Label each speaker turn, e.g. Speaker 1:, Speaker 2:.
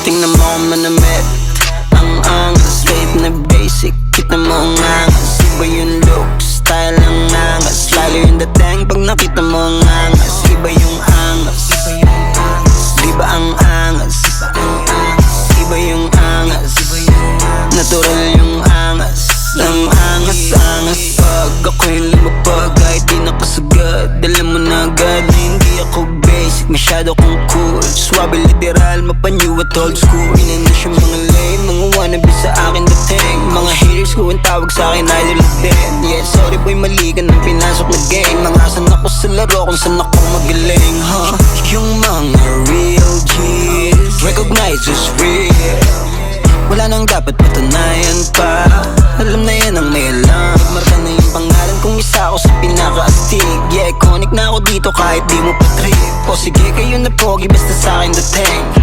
Speaker 1: Tingnan mo kung manamit ang angas, kahit na basic, kita mo ang angas. Iba yung look, style ang angas, lalo yung dating pag nakita mo ang angas. Iba yung angas, diba ang angas? Iba yung angas, natural yung angas. Ang angas, pag ako'y lumapag, kahit di nakasagad, alam mo na agad na hindi ako basic, masyado kong cool. Swabe literal, mapanyo at old school. Inanas yung mga lame, mga wannabe sa akin dating. Mga haters ko ang tawag sa akin, idol of death. Yeah, sorry boy, mali ka nang pinasok na game. Nangasan ako sa laro kung saan ako magaling, huh? Yung mga real G's recognize who's real. Wala nang dapat patunayan pa, alam na yan ang may alam. Marka na yung pangalan kung isa ako sa pinaka-astig. Yeah, iconic na ako dito kahit di mo pa trip. O sige kayo na pogi basta sa'kin dating.